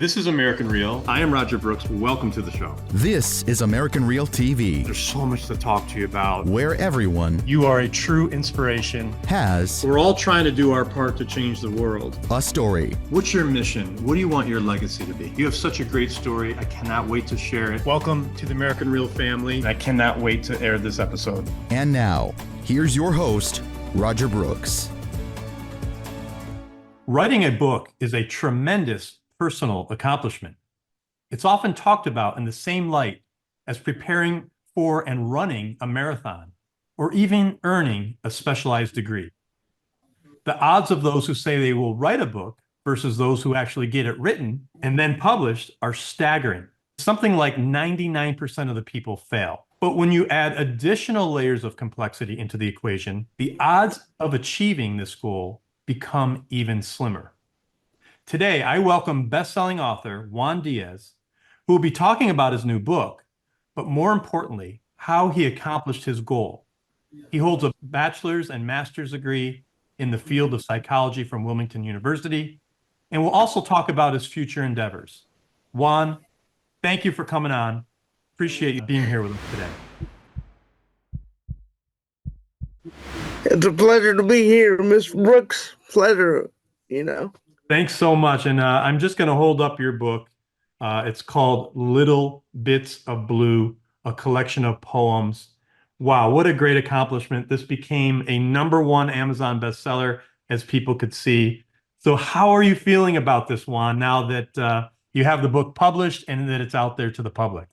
This is American Real. I am Roger Brooks. Welcome to the show. This is American Real TV, There's so much to talk to you about. where everyone You are a true inspiration. has We're all trying to do our part to change the world. a story. What's your mission? What do you want your legacy to be? You have such a great story. I cannot wait to share it. Welcome to the American Real family. I cannot wait to air this episode. And now, here's your host, Roger Brooks. Writing a book is a tremendous personal accomplishment. It's often talked about in the same light as preparing for and running a marathon, or even earning a specialized degree. The odds of those who say they will write a book versus those who actually get it written and then published are staggering. Something like 99% of the people fail. But when you add additional layers of complexity into the equation, the odds of achieving this goal become even slimmer. Today, I welcome best-selling author Juan Diaz, who will be talking about his new book, but more importantly, how he accomplished his goal. He holds a bachelor's and master's degree in the field of psychology from Wilmington University, and we'll also talk about his future endeavors. Juan, thank you for coming on. Appreciate you being here with us today. It's a pleasure to be here, Miss Brooks. Pleasure, Thanks so much. And I'm just going to hold up your book. It's called Little Bits of Blue, a collection of poems. Wow, what a great accomplishment. This became a #1 Amazon bestseller, as people could see. So how are you feeling about this, Juan, now that you have the book published and that it's out there to the public?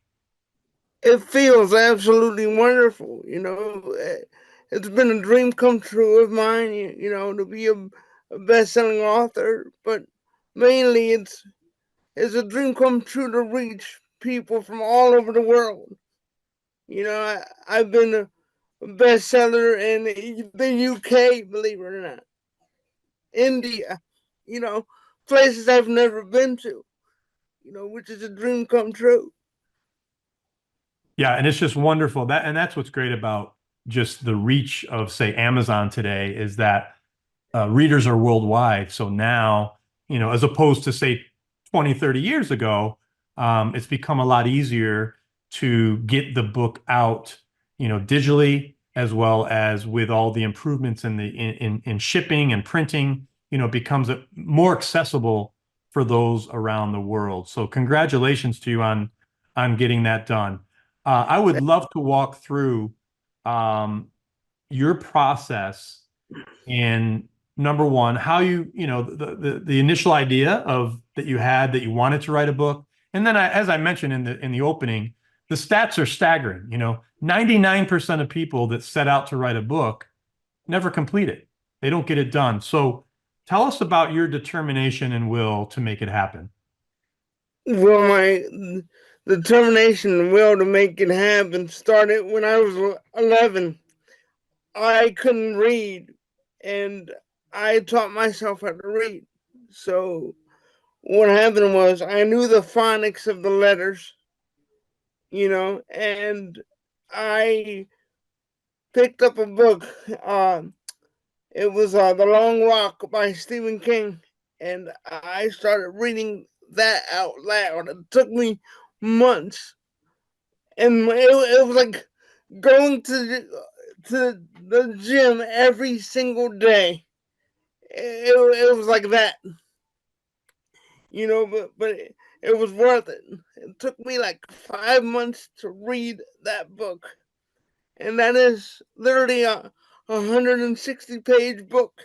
It feels absolutely wonderful. It's been a dream come true of mine, to be a best-selling author, but mainly it's a dream come true to reach people from all over the world. I've been a bestseller in the UK, believe it or not, India, places I've never been to, which is a dream come true. Yeah, and it's just wonderful. That's what's great about just the reach of, say, Amazon today, is that readers are worldwide. So now, as opposed to, say, 20, 30 years ago, it's become a lot easier to get the book out, digitally, as well as with all the improvements in shipping and printing. It becomes more accessible for those around the world. So congratulations to you on getting that done. I would love to walk through your process in #1, how the initial idea of that you wanted to write a book. And then as I mentioned in the opening, the stats are staggering. 99% of people that set out to write a book never complete it. They don't get it done. So tell us about your determination and will to make it happen. Well, my determination and will to make it happen started when I was 11. I couldn't read, and I taught myself how to read. So what happened was I knew the phonics of the letters, and I picked up a book. It was The Long Walk by Stephen King, and I started reading that out loud. It took me months, and it was like going to the gym every single day. It was like that, but it was worth it. It took me like 5 months to read that book, and that is literally a 160-page book,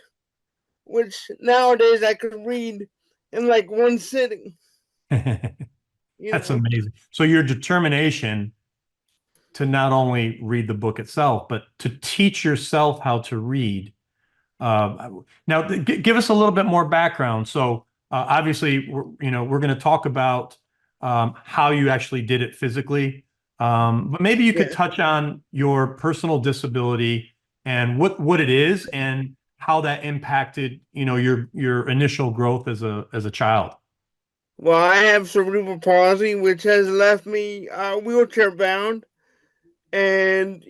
which nowadays I could read in like one sitting. That's amazing. So your determination to not only read the book itself, but to teach yourself how to read. Now, give us a little bit more background. So obviously, we're going to talk about how you actually did it physically, but maybe you could touch on your personal disability and what it is and how that impacted, your initial growth as a child. Well, I have cerebral palsy, which has left me wheelchair bound. And,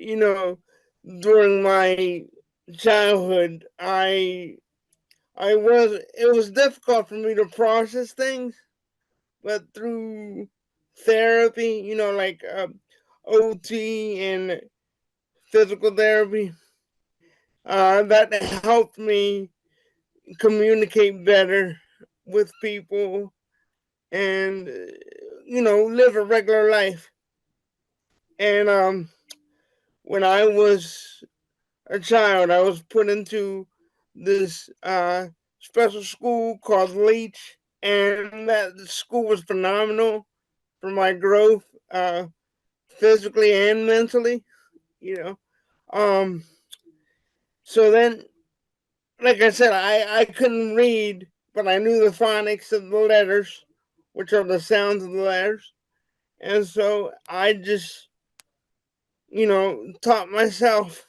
during my childhood, it was difficult for me to process things but through therapy, like OT and physical therapy, that helped me communicate better with people and live a regular life. And when I was a child, I was put into this special school called Leach, and that school was phenomenal for my growth, physically and mentally. You know, um, so then, like I said, I couldn't read, but I knew the phonics of the letters, which are the sounds of the letters, and so I just taught myself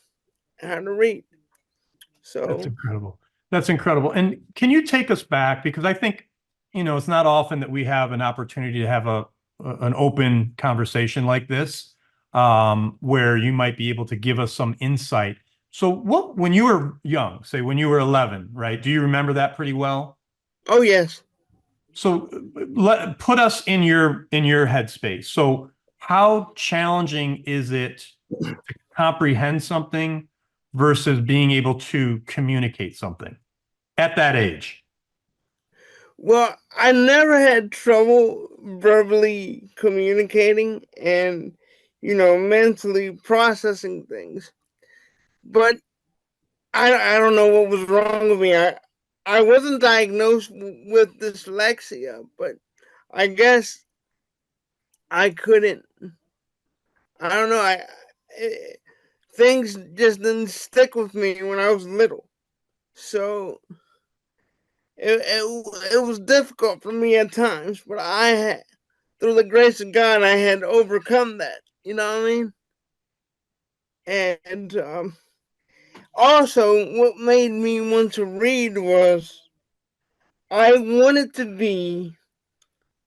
how to read. That's So incredible. That's incredible. And can you take us back? Because I think, it's not often that we have an opportunity to have an open conversation like this, where you might be able to give us some insight. So when you were young, say when you were 11, right? Do you remember that pretty well? oh yes. So put us in your headspace. So how challenging is it to comprehend something versus being able to communicate something at that age? Well, I never had trouble verbally communicating and, mentally processing things. But I don't know what was wrong with me. I wasn't diagnosed with dyslexia, but I guess I couldn't. I don't know. It, things just didn't stick with me when I was little. So it was difficult for me at times, but through the grace of God, I had overcome that. You know what I mean? And also, what made me want to read was I wanted to be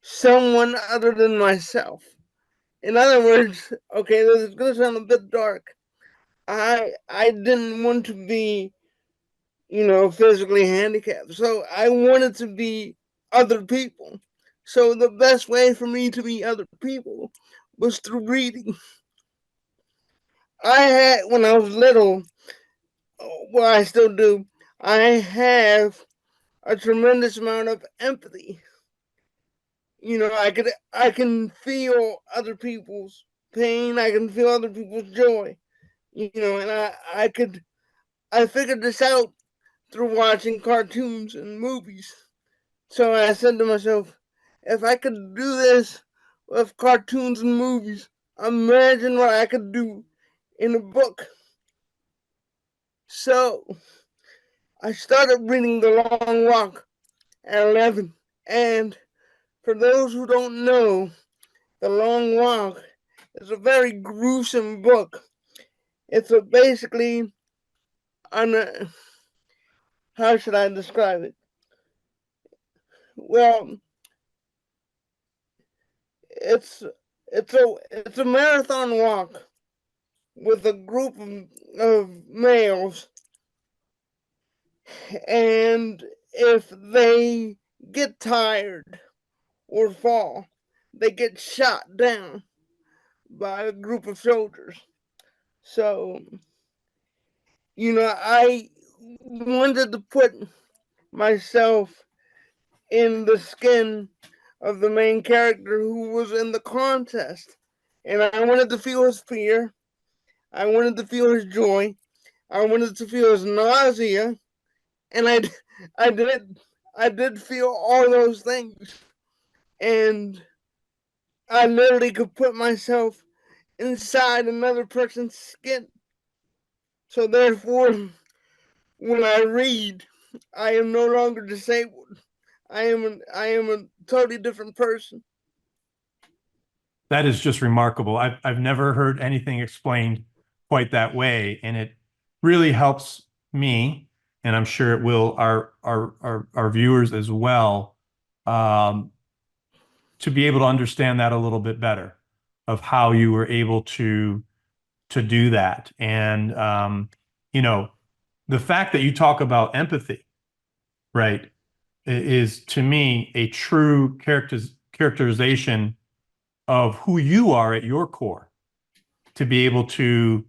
someone other than myself. In other words, okay, this is going to sound a bit dark. I didn't want to be, physically handicapped. So I wanted to be other people. So the best way for me to be other people was through reading. When I was little, well, I still do, I have a tremendous amount of empathy. I can feel other people's pain. I can feel other people's joy. And I figured this out through watching cartoons and movies. So I said to myself, if I could do this with cartoons and movies, imagine what I could do in a book. So I started reading The Long Walk at 11. And for those who don't know, The Long Walk is a very gruesome book. It's basically on a, how should I describe it? Well, it's it's a marathon walk with a group of males, and if they get tired or fall, they get shot down by a group of soldiers. So, I wanted to put myself in the skin of the main character who was in the contest. And I wanted to feel his fear. I wanted to feel his joy. I wanted to feel his nausea. And I did, I did feel all those things. And I literally could put myself inside another person's skin. So therefore, when I read, I am no longer disabled. I am a totally different person. That is just remarkable. I've never heard anything explained quite that way, and it really helps me, and I'm sure it will our viewers as well, to be able to understand that a little bit better, of how you were able to do that. And the fact that you talk about empathy, right, is to me a true characterization of who you are at your core, to be able to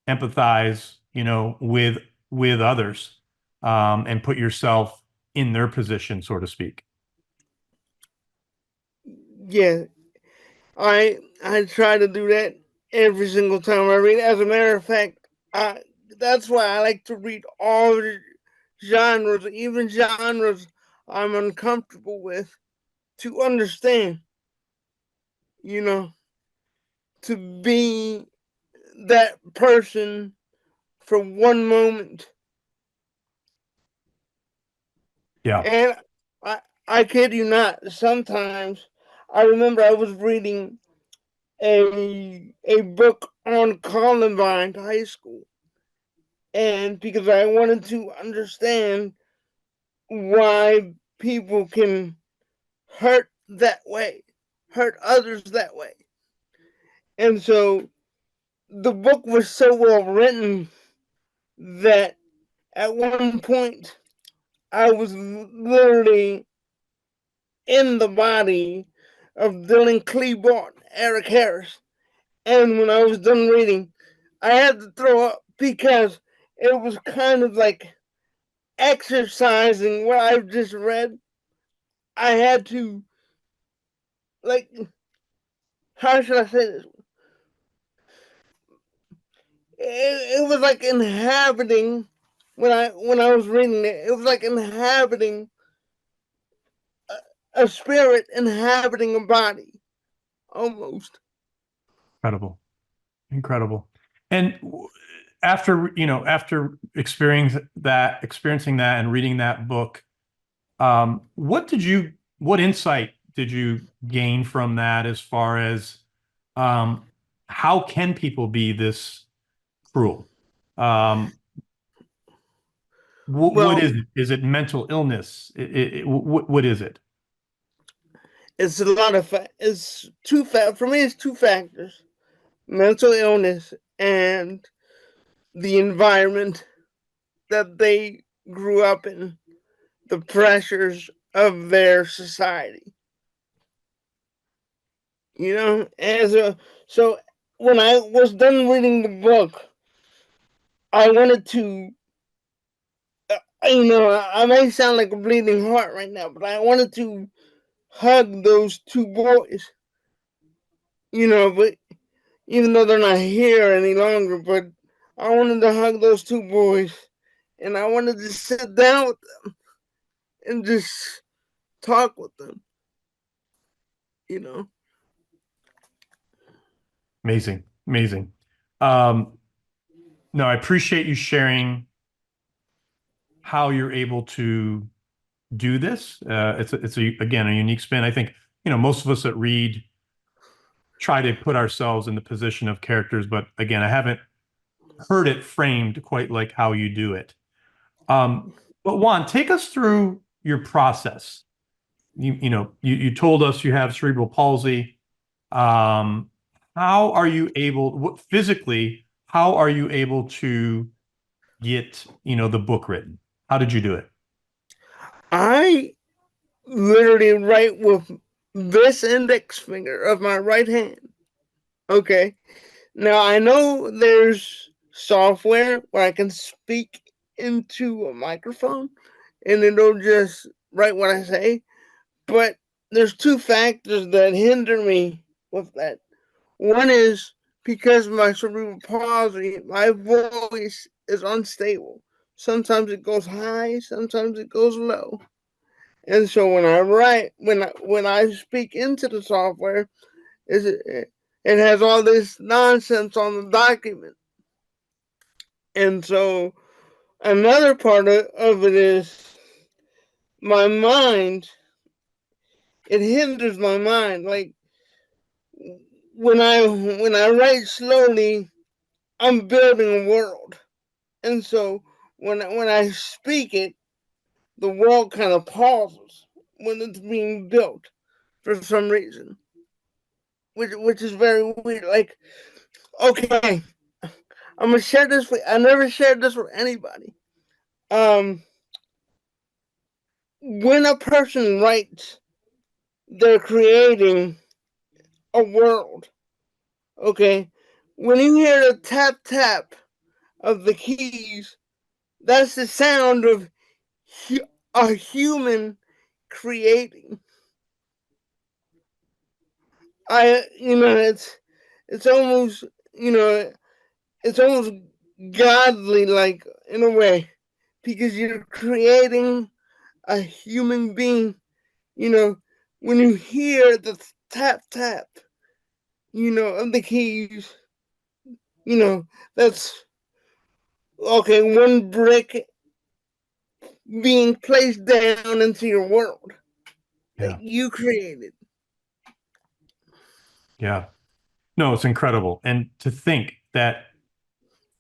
empathize, with others, and put yourself in their position, so to speak. Yeah, I try to do that every single time I read. As a matter of fact, that's why I like to read all the genres, even genres I'm uncomfortable with, to understand, to be that person for one moment. Yeah. And I kid you not, sometimes I remember I was reading a book on Columbine High School, and because I wanted to understand why people can hurt that way, hurt others that way. And so the book was so well written that at one point I was literally in the body of Dylan Klebold, Eric Harris. And when I was done reading, I had to throw up because it was kind of like exercising what I've just read. I had to, like, how should I say this? It was like inhabiting when I was reading it. It was like inhabiting a spirit inhabiting a body, almost. Incredible. And after experiencing that and reading that book, what insight did you gain from that, as far as how can people be this cruel? What is it? Is it mental illness? What is it? It's a lot of it's for me. It's two factors: mental illness and the environment that they grew up in, the pressures of their society. So when I was done reading the book, I wanted to. I may sound like a bleeding heart right now, but I wanted to hug those two boys. But even though they're not here any longer, but I wanted to hug those two boys, and I wanted to sit down with them and just talk with them. Amazing. No, I appreciate you sharing how you're able to do this. It's again, a unique spin. I think, most of us that read try to put ourselves in the position of characters, but again, I haven't heard it framed quite like how you do it. But Juan, take us through your process. You told us you have cerebral palsy. How are you able, physically, how are you able to get, the book written? How did you do it? I literally write with this index finger of my right hand. Okay. Now I know there's software where I can speak into a microphone and it'll just write what I say, but there's two factors that hinder me with that. One is because of my cerebral palsy, my voice is unstable. Sometimes it goes high, sometimes it goes low. And so when I write, when I speak into the software, it has all this nonsense on the document. And so another part of it is my mind. It hinders my mind. Like when I write slowly, I'm building a world, and so when I speak it, the world kind of pauses when it's being built for some reason, which is very weird. Like, okay, I'm gonna share this with. I never shared this with anybody. When a person writes they're creating a world. Okay, when you hear the tap tap of the keys, that's the sound of a human creating. It's almost, it's almost godly, like, in a way, because you're creating a human being. When you hear the tap tap, of the keys, that's okay. One brick being placed down into your world Yeah. that you created. Yeah. No, it's incredible. And to think that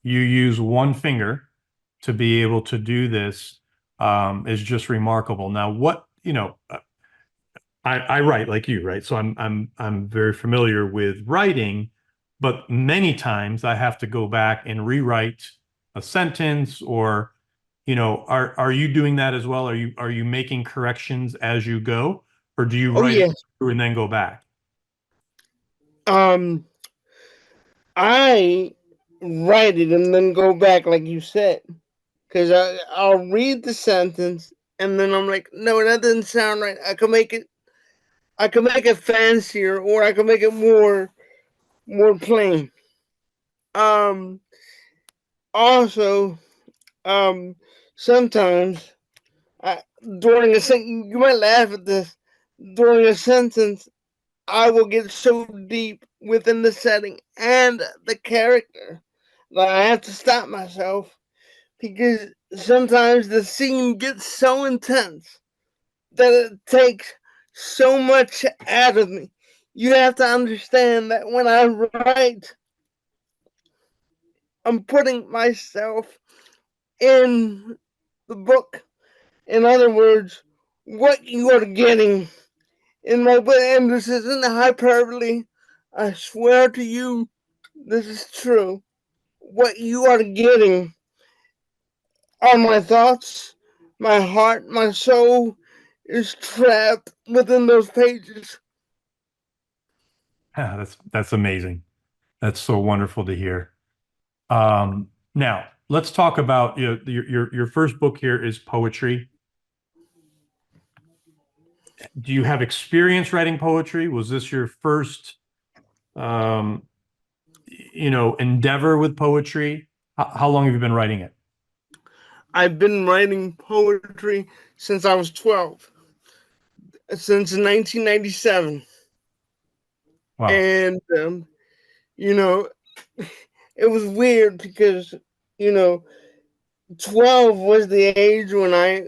you use one finger to be able to do this is just remarkable. Now, I write like you, right? So I'm very familiar with writing, but many times I have to go back and rewrite a sentence, or are you doing that as well? Are you making corrections as you go, or do you Oh write it yes. through and then go back? I write it and then go back, like you said, because I'll read the sentence and then I'm like, no, that doesn't sound right. I can make it fancier, or I can make it more plain. Um, Also, um, sometimes during a sentence, you might laugh at this. During a sentence, I will get so deep within the setting and the character that I have to stop myself, because sometimes the scene gets so intense that it takes so much out of me. You have to understand that when I write, I'm putting myself in the book. In other words, what you are getting in my book, and this isn't hyperbole, I swear to you, this is true. What you are getting are my thoughts, my heart, my soul is trapped within those pages. Yeah, that's amazing. That's so wonderful to hear. Now let's talk about your first book here is poetry. Do you have experience writing poetry? Was this your first um, endeavor with poetry? How long have you been writing it? I've been writing poetry since I was 12, since 1997. Wow. And, you know, it was weird because, you know, 12 was the age when I,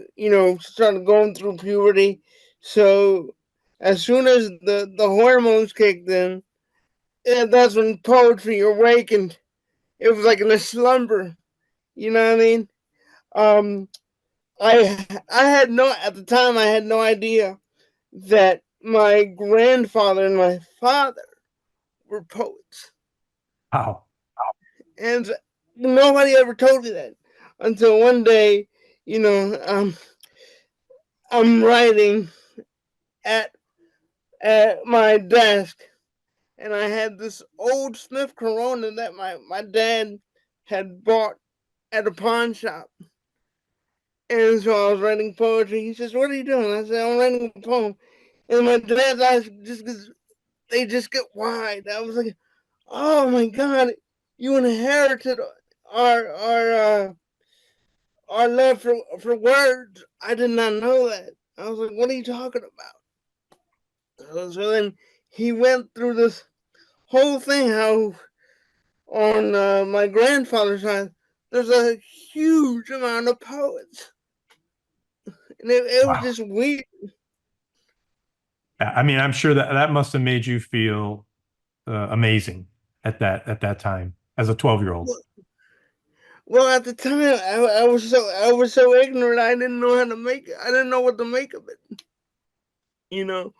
started going through puberty. So as soon as the hormones kicked in, that's when poetry awakened. It was like in a slumber. You know what I mean? Um, I had no at the time. I had no idea that my grandfather and my father were poets, Wow. and nobody ever told me that until one day. You know, I'm writing at my desk, and I had this old Smith Corona that my dad had bought at a pawn shop. And so I was writing poetry. He says, "What are you doing?" I said, "I'm writing a poem." And my dad's eyes they just get wide. I was like, "Oh my God, you inherited our love for words." I did not know that. I was like, "What are you talking about?" So then he went through this whole thing, how on my grandfather's side there's a huge amount of poets, and it was Wow. just weird. I mean, I'm sure that must have made you feel amazing at that time as a 12-year-old. Well, at the time, I was so ignorant. I didn't know how to make it. I didn't know what to make of it. You know,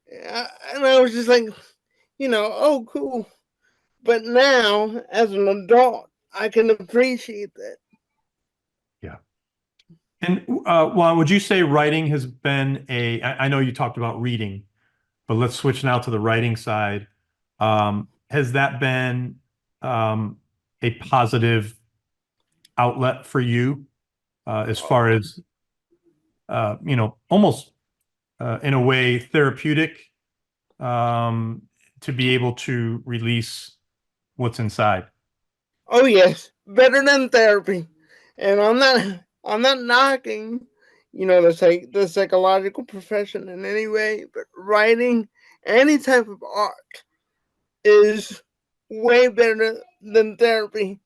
and I was just like, oh, cool. But now, as an adult, I can appreciate that. Yeah. And Juan, would you say writing has been I know you talked about reading. But let's switch now to the writing side. Has that been a positive outlet for you as far as, almost in a way therapeutic, to be able to release what's inside? Oh yes, better than therapy. And I'm not knocking, the psychological profession in any way, but writing any type of art is way better than therapy.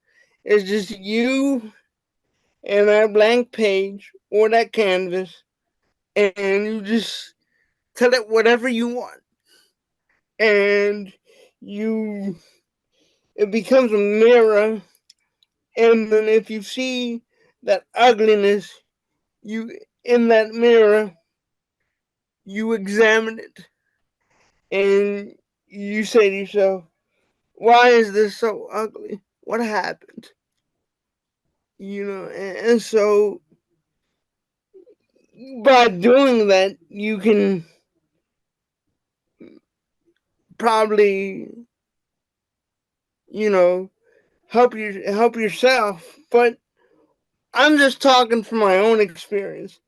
It's just you and that blank page or that canvas, and you just tell it whatever you want, and you it becomes a mirror. And then if you see that ugliness, you in that mirror, you examine it, and you say to yourself, why is this so ugly? What happened? And so by doing that, you can probably, help yourself. But I'm just talking from my own experience.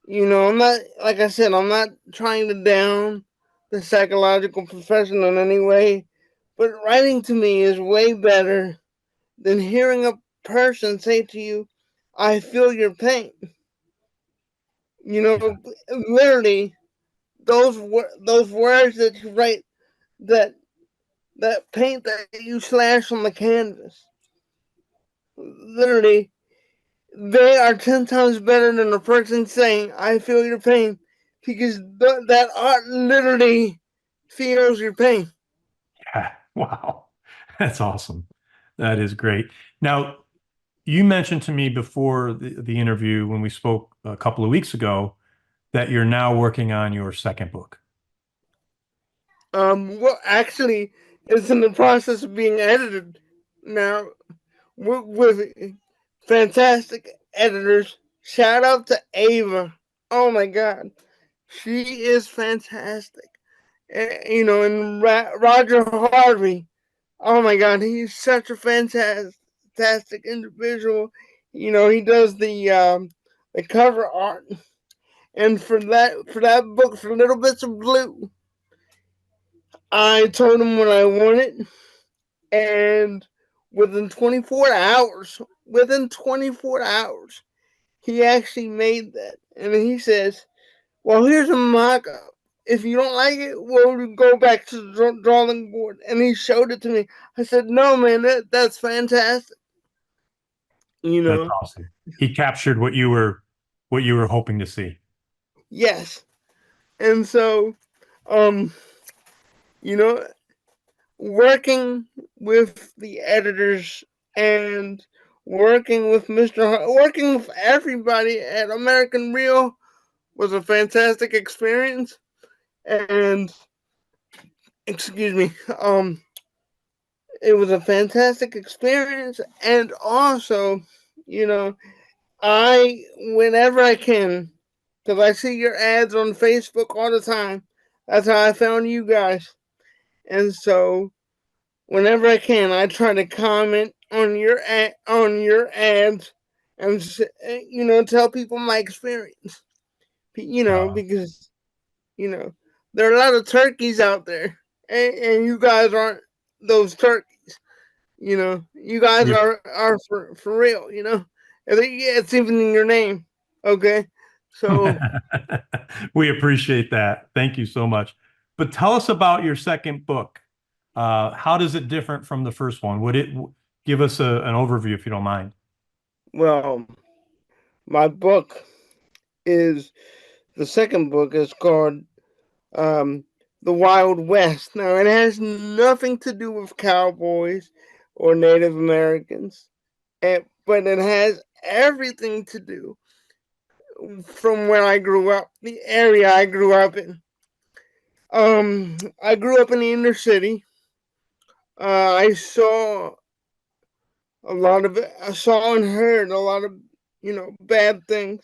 I'm not, like I said, I'm not trying to down the psychological profession in any way, but writing to me is way better than hearing a person say to you, I feel your pain. Yeah. Literally, those words that you write, that paint that you slash on the canvas, literally, they are 10 times better than a person saying, I feel your pain, because that art literally feels your pain. Yeah. Wow. That's awesome. That is great. Now, you mentioned to me before the interview when we spoke a couple of weeks ago that you're now working on your second book. Well, actually, it's in the process of being edited now with fantastic editors. Shout out to Ava. Oh my God. She is fantastic. And Roger Harvey. Oh my God, he's such a fantastic individual. He does the cover art, and for that book, for Little Bits of Blue, I told him what I wanted, and within 24 hours, he actually made that, and he says, "Well, here's a mock-up. If you don't like it, we'll go back to the drawing board." And he showed it to me. I said, "No, man, that's fantastic." You That's know, awesome. He captured what you were hoping to see. yes. And so, um, you know, working with the editors and working with everybody at American Real was a fantastic experience. And excuse me, it was a fantastic experience. And also, you know, whenever I can, because I see your ads on Facebook all the time. That's how I found you guys. And so, whenever I can, I try to comment on your ads, and tell people my experience. Uh, Because there are a lot of turkeys out there, and you guys aren't those turkeys. You guys we are for real. It's even in your name. Okay, so we appreciate that. Thank you so much. But tell us about your second book. How does it different from the first one? Would it give us an overview if you don't mind? well, my book is the second book is called um, The Wild West. Now, it has nothing to do with cowboys or Native Americans, but it has everything to do from where I grew up, the area I grew up in. I grew up in the inner city. I saw a lot of it. I saw and heard a lot of bad things,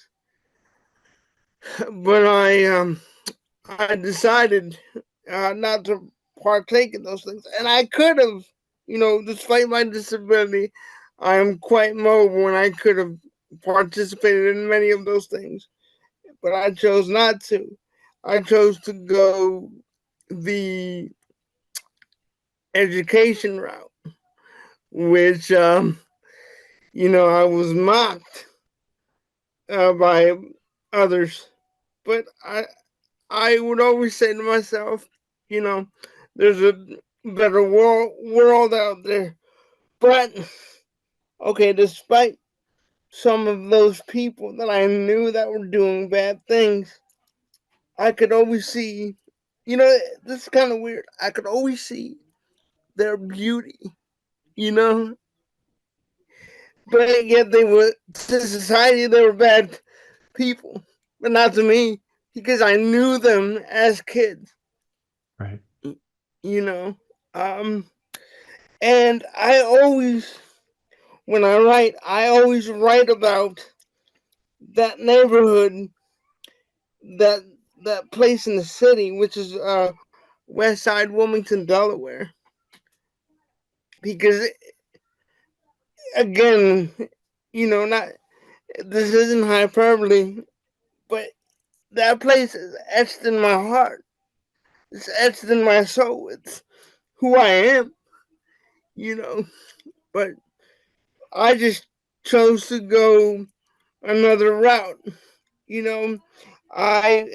but I decided not to partake in those things. And I could have, despite my disability, I am quite mobile and I could have participated in many of those things. But I chose not to. I chose to go the education route, which, I was mocked by others. But I would always say to myself, there's a better world out there. But, okay, despite some of those people that I knew that were doing bad things, I could always see, this is kind of weird. I could always see their beauty, you know, but yet to society, they were bad people, but not to me because I knew them as kids, Right. you know. And when I always write about that neighborhood, that that place in the city, which is West Side, Wilmington, Delaware, because again, not this isn't hyperbole, but that place is etched in my heart. It's etched in my soul. It's who I am, you know. But I just chose to go another route. You know, I,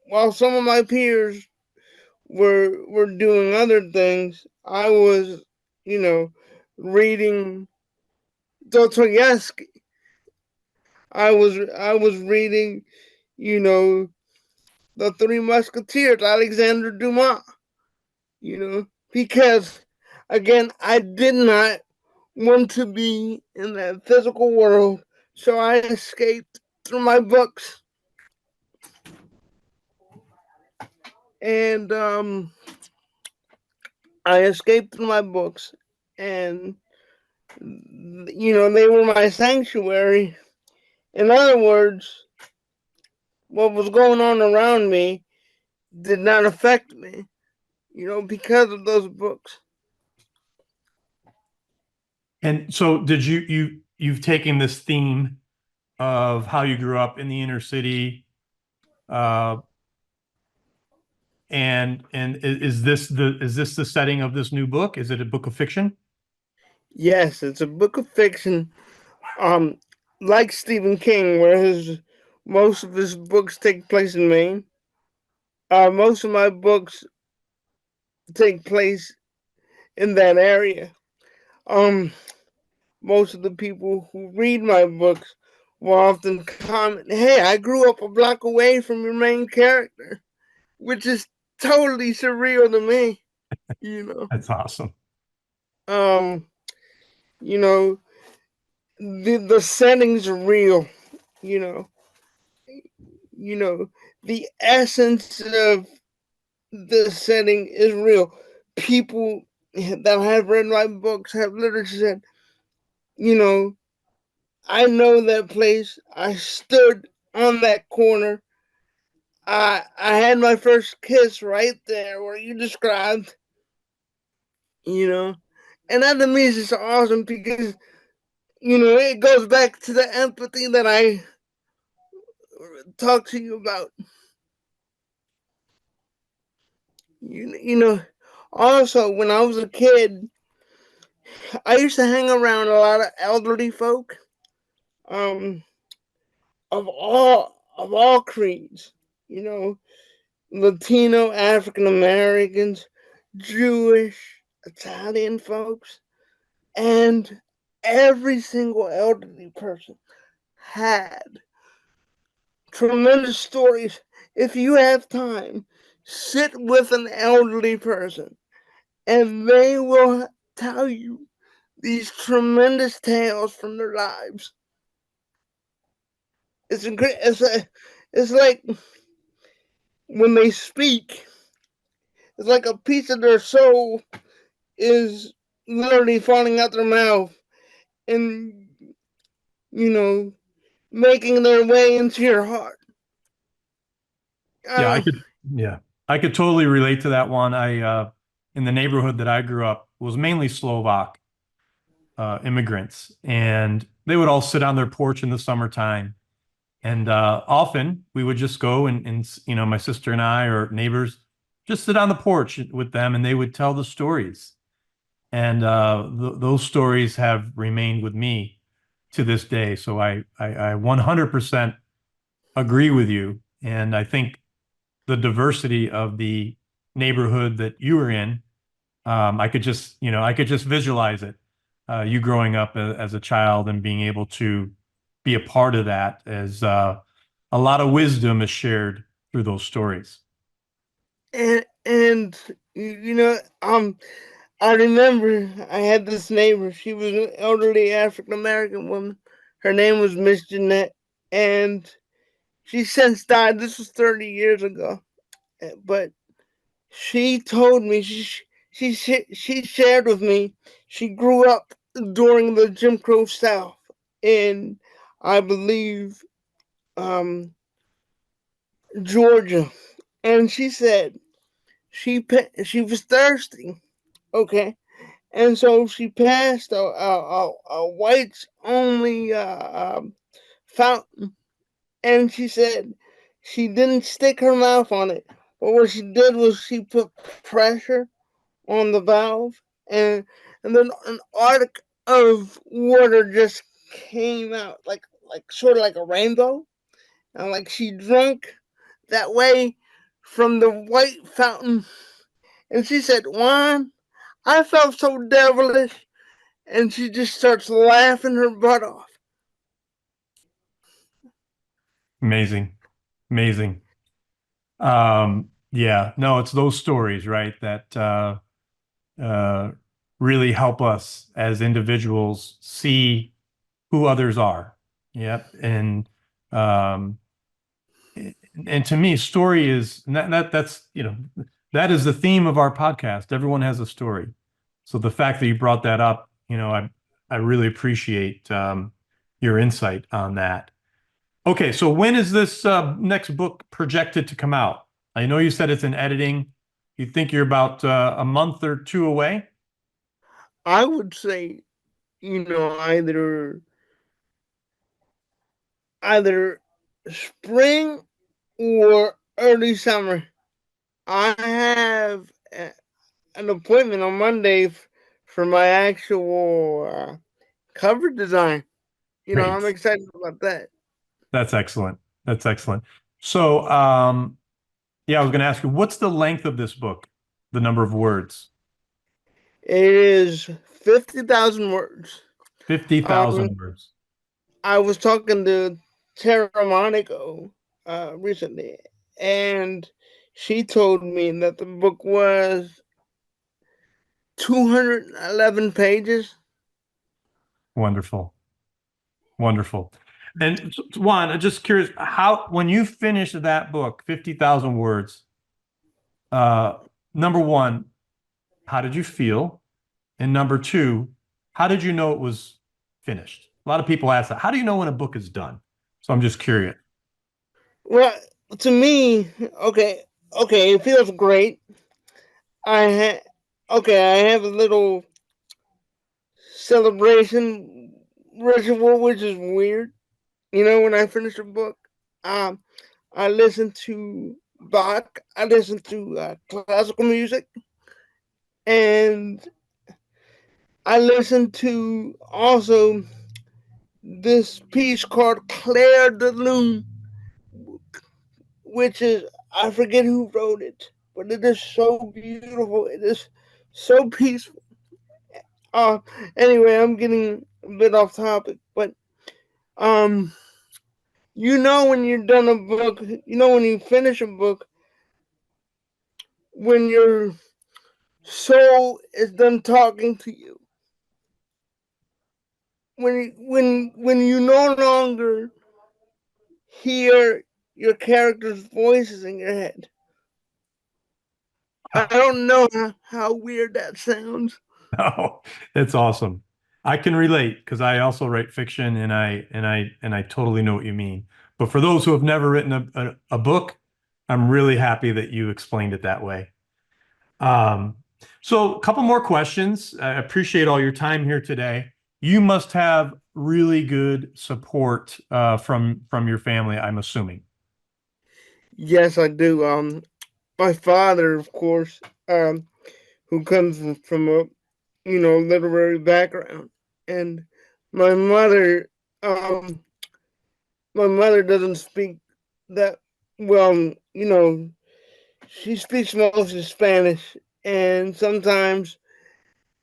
while some of my peers were doing other things, I was, reading Dostoevsky. I was reading, the Three Musketeers, Alexander Dumas. Because again, I did not want to be in that physical world, so I escaped through my books. And I escaped through my books, and they were my sanctuary. In other words, what was going on around me did not affect me, because of those books. And so did you've taken this theme of how you grew up in the inner city, uh, and is this the setting of this new book? Is it a book of fiction? Yes, it's a book of fiction, um, like Stephen King, where most of his books take place in Maine. Most of my books take place in that area. Um, Most of the people who read my books will often comment, "Hey, I grew up a block away from your main character," which is totally surreal to me. You know, That's awesome. um, you know, the setting's real. You know, the essence of the setting is real. People that have read my books have literally said, you know, I know that place. I stood on that corner. I had my first kiss right there where you described, you know. And that to me is just awesome because, it goes back to the empathy that I talked to you about. You know, also when I was a kid, I used to hang around a lot of elderly folk, um, of all creeds, you know, Latino, African Americans, Jewish, Italian folks, and every single elderly person had tremendous stories. If you have time, sit with an elderly person, and they will tell you these tremendous tales from their lives. It's like when they speak, it's like a piece of their soul is literally falling out their mouth and, you know, making their way into your heart. Yeah, I Um, could, yeah, I could totally relate to that one. In the neighborhood that I grew up was mainly Slovak immigrants, and they would all sit on their porch in the summertime. And often we would just go and my sister and I or neighbors just sit on the porch with them, and they would tell the stories. And those stories have remained with me to this day. So I 100% agree with you. And I think the diversity of the neighborhood that you were in, I could just visualize it. You growing up as a child and being able to be a part of that, as a lot of wisdom is shared through those stories. and I remember I had this neighbor. She was an elderly African American woman. Her name was Miss Jeanette, and she since died. This was 30 years ago, but she told me she shared with me she grew up during the Jim Crow South in, I believe, um, Georgia, and she said she was thirsty. Okay, and so she passed a whites only fountain, and she said she didn't stick her mouth on it, but what she did was she put pressure on the valve, and then an arc of water just came out like sort of like a rainbow, and like she drank that way from the white fountain, and she said, "Juan, I felt so devilish," and she just starts laughing her butt off. Amazing, amazing. Yeah, no, it's those stories, right, that uh, really help us as individuals see who others are. Yep, um, and to me, story is that's that is the theme of our podcast. Everyone has a story. So the fact that you brought that up, I really appreciate your insight on that. Okay, so when is this next book projected to come out? I know you said it's in editing. You think you're about a month or two away? I would say, either spring or early summer. I have an appointment on Monday for my actual cover design. I'm Great. excited about that. That's excellent. That's excellent. So, yeah, I was going to ask you, what's the length of this book? The number of words? It is 50,000 words. Um, 50,000 words. I was talking to Tara Monaco recently, and she told me that the book was 211 pages. Wonderful. Wonderful. And Juan, I'm just curious, when you finished that book, 50,000 words, uh, number one, how did you feel? And number two, how did you know it was finished? A lot of people ask that. How do you know when a book is done? So I'm just curious. Well, to me, okay, it feels great. I I have a little celebration ritual, which is weird. When I finish a book, um, I listen to Bach. I listen to classical music, and I listen to also this piece called Claire de Lune, which is, I forget who wrote it, but it is so beautiful. It is so peaceful. Uh, anyway, I'm getting a bit off topic, but um, when you're done a book, when you finish a book, when your soul is done talking to you, when you no longer hear your character's voices in your head. I don't know how weird that sounds. Oh, it's awesome. I can relate because I also write fiction, and I totally know what you mean. But for those who have never written a book, I'm really happy that you explained it that way. So a couple more questions. I appreciate all your time here today. You must have really good support from your family, I'm assuming. Yes, I do. My father, of course, who comes from a literary background, and my mother, um, my mother doesn't speak that well. She speaks mostly Spanish, and sometimes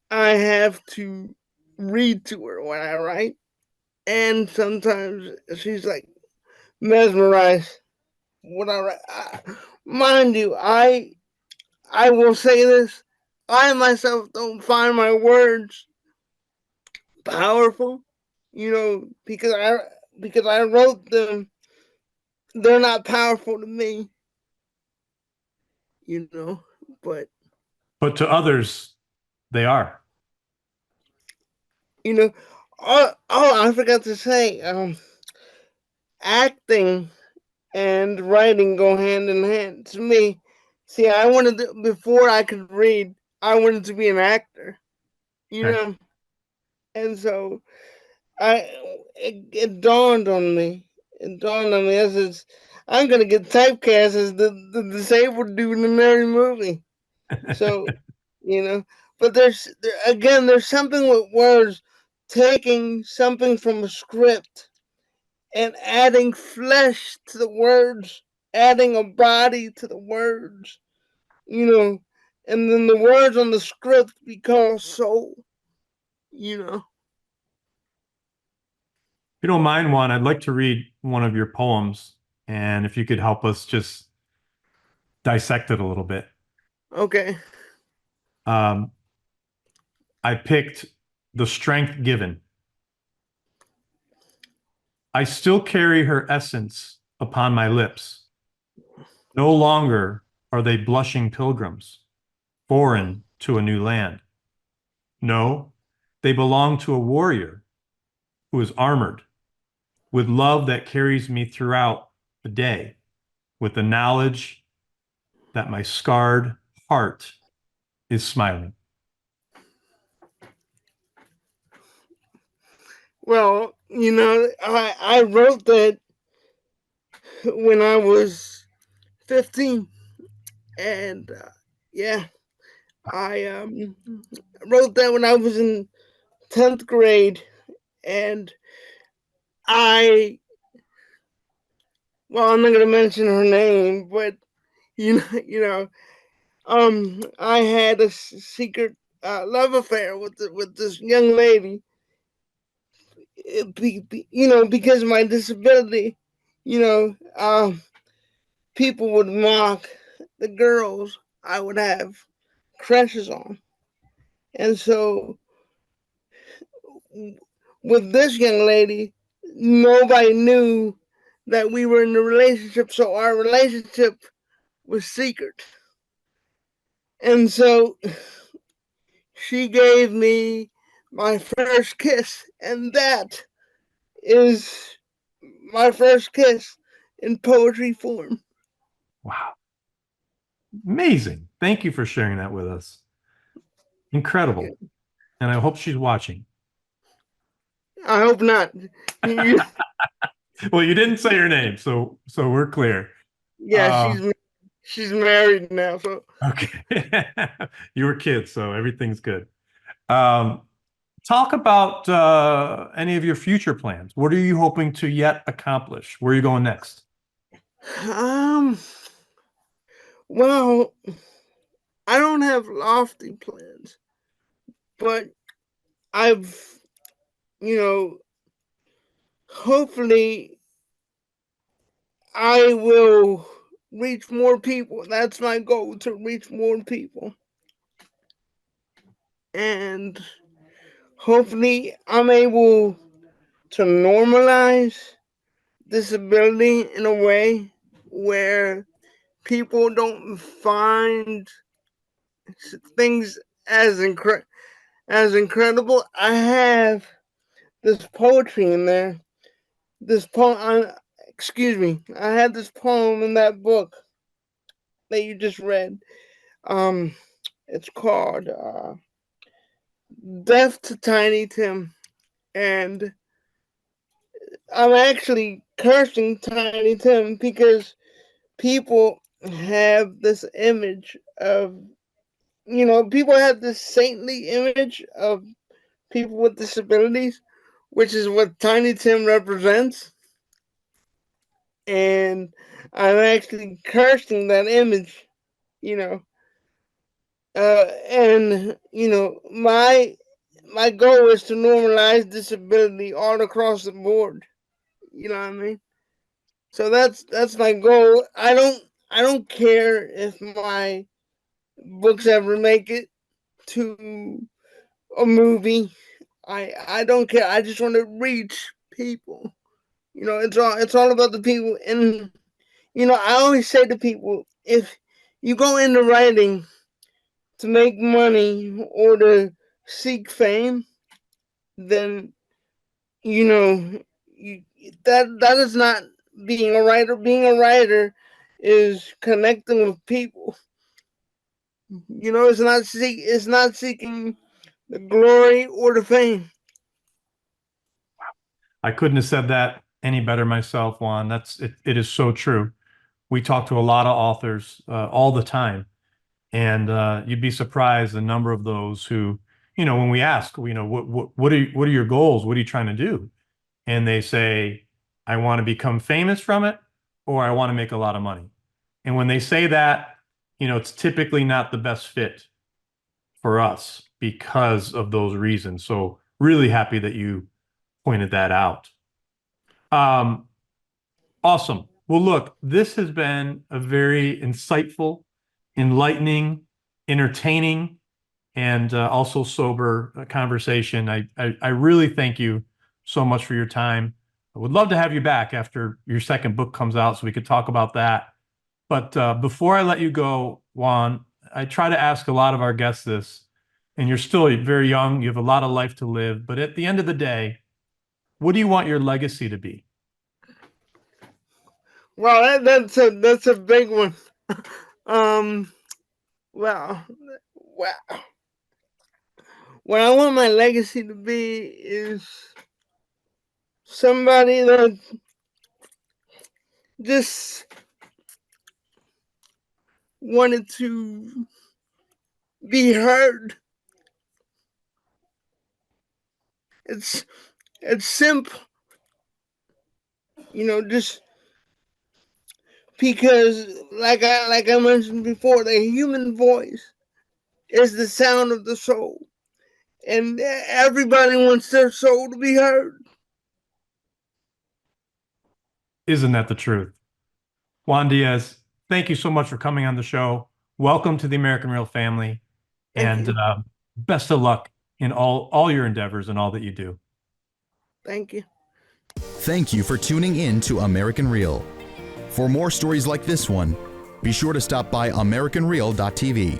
I have to read to her when I write, and sometimes she's like mesmerized when I write. Mind you, I will say this: I myself don't find my words powerful, because I wrote them. They're not powerful to me, you know, but But to others, they are. you know, I forgot to say, acting and writing go hand in hand to me. See, I wanted to, before I could read, I wanted to be an actor, you Okay. know, and so I it dawned on me. It dawned on me as it's I'm gonna get typecast as the disabled dude in every movie. So, you know, but there's something with words, taking something from a script and adding flesh to the words, adding a body to the words, you know, and then the words on the script become a soul, you know. If you don't mind, Juan, I'd like to read one of your poems, and if you could help us just dissect it a little bit. Okay. Um, I picked The Strength Given. I still carry her essence upon my lips. No longer are they blushing pilgrims, foreign to a new land. No, they belong to a warrior who is armored with love that carries me throughout the day, with the knowledge that my scarred heart is smiling. Well, I wrote that when I was 15, and yeah, I wrote that when I was in 10th grade, and I well, I'm not gonna mention her name, but I had a secret love affair with this young lady. Because of my disability, you know, people would mock the girls I would have crushes on, and so with this young lady, nobody knew that we were in a relationship, so our relationship was secret. And so she gave me my first kiss, and that is my first kiss in poetry form. Wow. Amazing. Thank you for sharing that with us. Incredible. And I hope she's watching. I hope not. Well, you didn't say her name, so we're clear. Yeah, she's married now, so Okay. You were kids, so everything's good. Um, Talk about any of your future plans. What are you hoping to yet accomplish? Where are you going next? um well, I don't have lofty plans, but I've you know hopefully I will reach more people. That's my goal, to reach more people. And hopefully I'm able to normalize disability in a way where people don't find things as incredible. I have this poetry in there. This poem, excuse me, I had this poem in that book that you just read. It's called Death to Tiny Tim. And I'm actually cursing Tiny Tim because people have this image of, people have this saintly image of people with disabilities, which is what Tiny Tim represents. And I'm actually cursing that image, you know. And my goal is to normalize disability all across the board. You know what I mean? So that's my goal. I don't care if my books ever make it to a movie. I don't care. I just want to reach people. It's all about the people. And I always say to people, if you go into writing to make money or to seek fame, then that is not being a writer. Being a writer is connecting with people. It's not seeking the glory or the fame. I couldn't have said that any better myself, Juan. It is so true. We talk to a lot of authors all the time, and you'd be surprised the number of those who, when we ask, what are your goals? What are you trying to do? And they say, I want to become famous from it, or I want to make a lot of money. And when they say that, it's typically not the best fit for us because of those reasons. So really happy that you pointed that out. Awesome. Well, look, this has been a very insightful, enlightening, entertaining, and also sober conversation. I really thank you so much for your time. I would love to have you back after your second book comes out so we could talk about that. But before I let you go, Juan, I try to ask a lot of our guests this, and you're still very young. You have a lot of life to live. But at the end of the day, what do you want your legacy to be? Well, that's a big one. Well, what I want my legacy to be is somebody that just wanted to be heard. It's simple, just because, like I mentioned before, the human voice is the sound of the soul, and everybody wants their soul to be heard. Isn't that the truth? Juan Diaz, thank you so much for coming on the show. Welcome to the American Real family, and best of luck in all your endeavors and all that you do. Thank you. Thank you for tuning in to American Real. For more stories like this one, be sure to stop by AmericanReal.tv.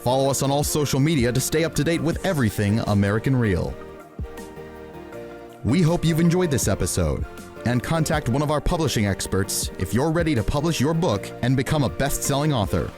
Follow us on all social media to stay up to date with everything American Real. We hope you've enjoyed this episode, and contact one of our publishing experts if you're ready to publish your book and become a best-selling author.